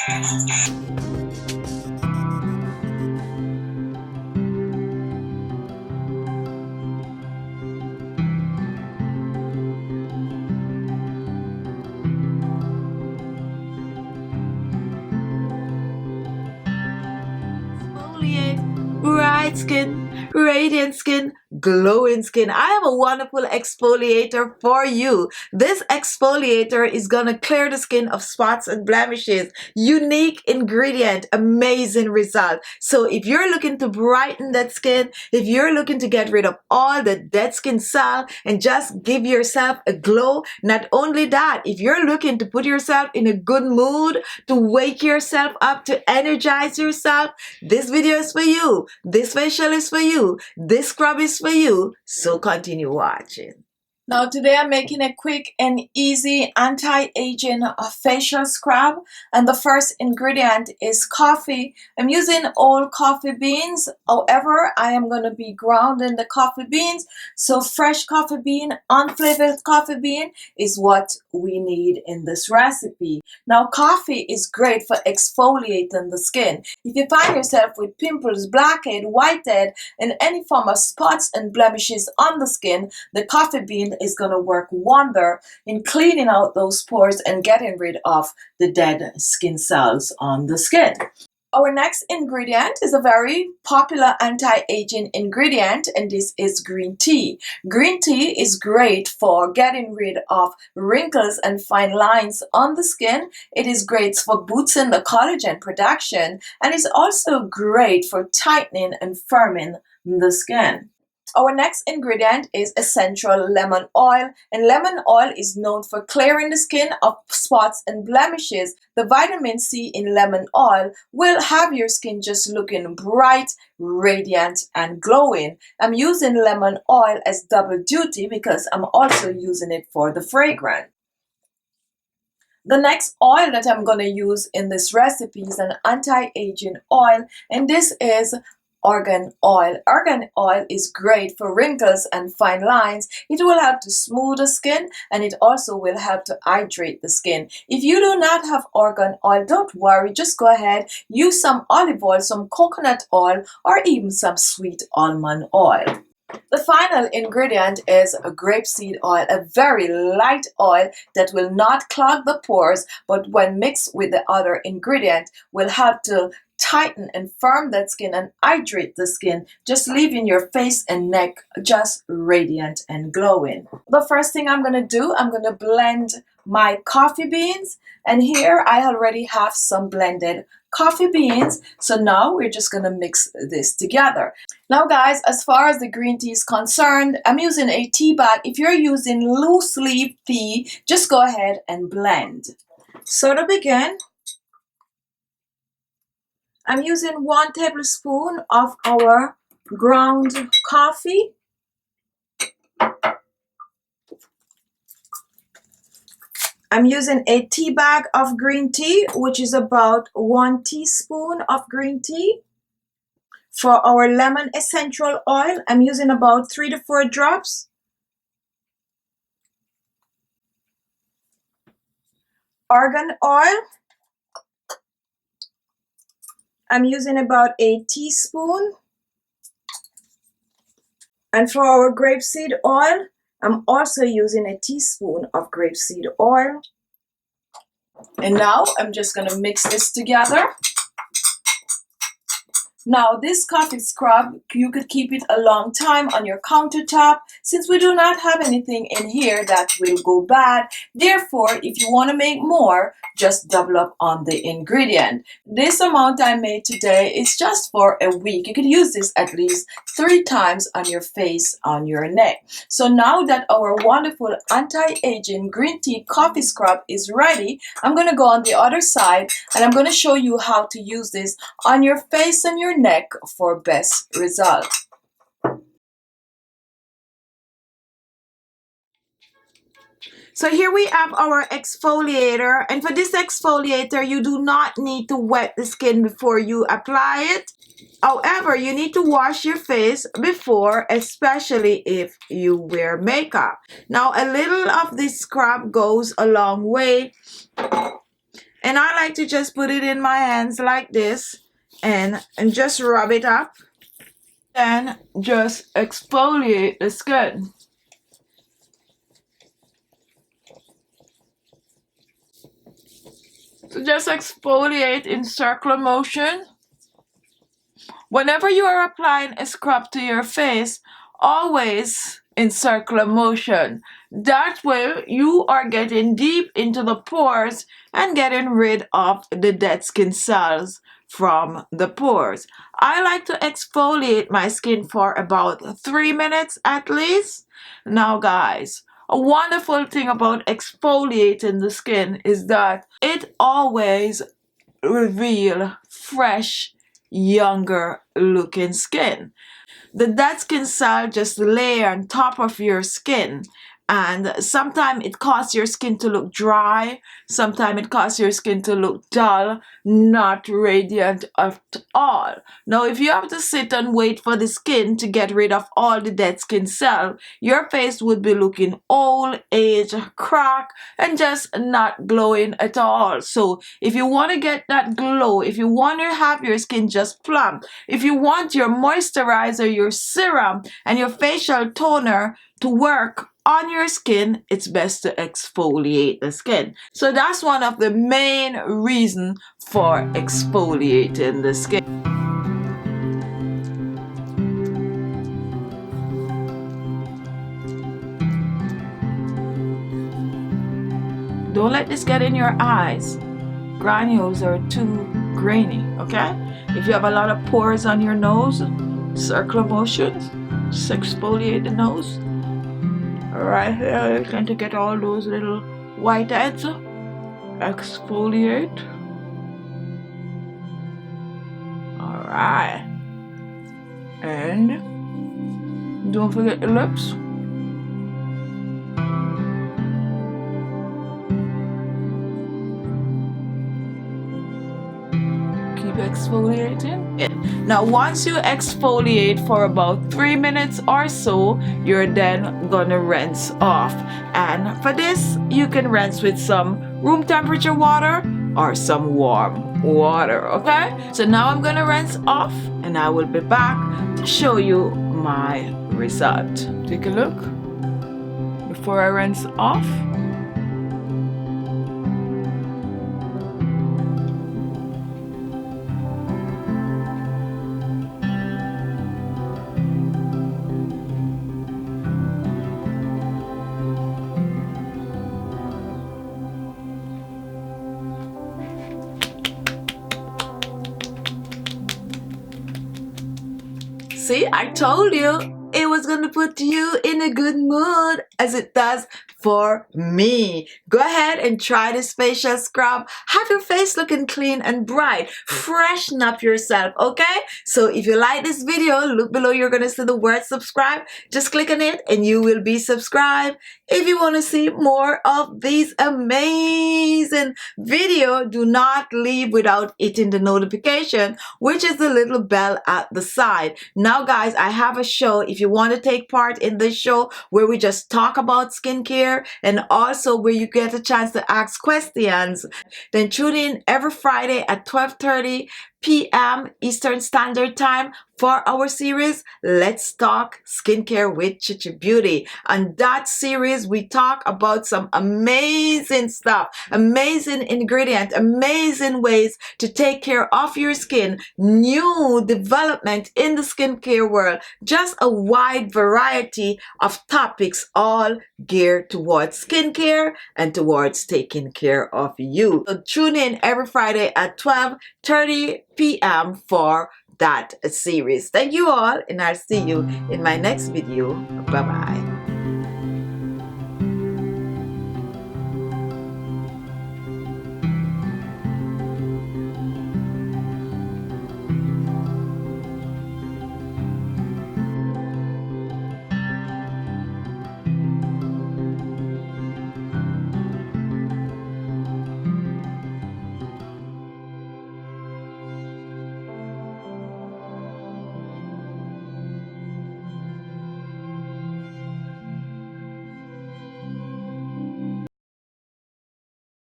Exfoliate, bright skin, radiant skin, glowing skin. I have a wonderful exfoliator for you. This exfoliator is gonna clear the skin of spots and blemishes. Unique ingredient, amazing result. So if you're looking to brighten that skin, if you're looking to get rid of all the dead skin cell and just give yourself a glow, not only that, if you're looking to put yourself in a good mood, to wake yourself up, to energize yourself, this video is for you. This facial is for you. This scrub is for you. So continue watching. Now today I'm making a quick and easy anti-aging facial scrub, and the first ingredient is coffee. I'm using old coffee beans. However, I am going to be grounding the coffee beans, so fresh coffee bean, unflavored coffee bean is what we need in this recipe. Now coffee is great for exfoliating the skin. If you find yourself with pimples, blackhead, whitehead, and any form of spots and blemishes on the skin, the coffee bean is going to work wonder in cleaning out those pores and getting rid of the dead skin cells on the skin. Our next ingredient is a very popular anti-aging ingredient, and this is green tea. Green tea is great for getting rid of wrinkles and fine lines on the skin. It is great for boosting the collagen production, and it's also great for tightening and firming the skin. Our next ingredient is essential lemon oil, and lemon oil is known for clearing the skin of spots and blemishes. The vitamin C in lemon oil will have your skin just looking bright, radiant, and glowing. I'm using lemon oil as double duty because I'm also using it for the fragrance. The next oil that I'm going to use in this recipe is an anti-aging oil, and this is argan oil. Argan oil is great for wrinkles and fine lines. It will help to smooth the skin, and it also will help to hydrate the skin. If you do not have argan oil, don't worry, just go ahead, use some olive oil, some coconut oil, or even some sweet almond oil. The final ingredient is a grapeseed oil, a very light oil that will not clog the pores, but when mixed with the other ingredient will help to tighten and firm that skin and hydrate the skin, just leaving your face and neck just radiant and glowing. The first thing I'm going to do, I'm going to blend my coffee beans, and here I already have some blended coffee beans. So now we're just going to mix this together. Now guys, as far as the green tea is concerned, I'm using a tea bag. If you're using loose leaf tea, just go ahead and blend. So to begin, I'm using 1 tablespoon of our ground coffee. I'm using a tea bag of green tea, which is about 1 teaspoon of green tea. For our lemon essential oil, I'm using about 3 to 4 drops. Argan oil, I'm using about a teaspoon. And for our grapeseed oil, I'm also using a teaspoon of grapeseed oil. And now I'm just going to mix this together. Now this coffee scrub, you could keep it a long time on your countertop since we do not have anything in here that will go bad. Therefore, if you want to make more, just double up on the ingredient. This amount I made today is just for a week. You could use this at least 3 times on your face, on your neck. So now that our wonderful anti-aging green tea coffee scrub is ready, I'm going to go on the other side and I'm going to show you how to use this on your face and your neck for best result. So here we have our exfoliator, and for this exfoliator you do not need to wet the skin before you apply it. However, you need to wash your face before, especially if you wear makeup. Now a little of this scrub goes a long way. And I like to just put it in my hands like this and just rub it up. Then just exfoliate the skin. So just exfoliate in circular motion. Whenever you are applying a scrub to your face, always in circular motion. That way you are getting deep into the pores and getting rid of the dead skin cells from the pores. I like to exfoliate my skin for about 3 minutes at least. Now guys, a wonderful thing about exfoliating the skin is that it always reveals fresh, younger looking skin. The dead skin cell just lay on top of your skin, and sometimes it causes your skin to look dry, sometimes it causes your skin to look dull, not radiant at all. Now if you have to sit and wait for the skin to get rid of all the dead skin cell, your face would be looking old, age, crack, and just not glowing at all. So if you want to get that glow, if you want to have your skin just plump, if you want your moisturizer, your serum, and your facial toner to work on your skin, it's best to exfoliate the skin. So that's one of the main reasons for exfoliating the skin. Don't let this get in your eyes. Granules are too grainy, okay? If you have a lot of pores on your nose, circular motions, just exfoliate the nose. Right here, you're going to get all those little white heads. Exfoliate. Alright. And don't forget the lips. Keep exfoliating. Now once you exfoliate for about 3 minutes or so, you're then gonna rinse off. And for this, you can rinse with some room temperature water or some warm water, okay? So now I'm gonna rinse off and I will be back to show you my result. Take a look before I rinse off. See, I told you it was going to put you in a good mood, as it does for me. Go ahead and try this facial scrub. Have your face looking clean and bright. Freshen up yourself, okay? So if you like this video, look below, you're going to see the word subscribe. Just click on it and you will be subscribed. If you want to see more of these amazing videos, do not leave without hitting the notification, which is the little bell at the side. Now guys, I have a show. If you want to take part in this show where we just talk about skincare and also where you get a chance to ask questions, then tune in every Friday at 12:30 p.m. Eastern Standard Time for our series, Let's Talk Skincare with Khichi Beauty. And that series, we talk about some amazing stuff, amazing ingredients, amazing ways to take care of your skin, new development in the skincare world, just a wide variety of topics, all geared towards skincare and towards taking care of you. So tune in every Friday at 12:30 p.m. for that series. Thank you all, and I'll see you in my next video. Bye-bye.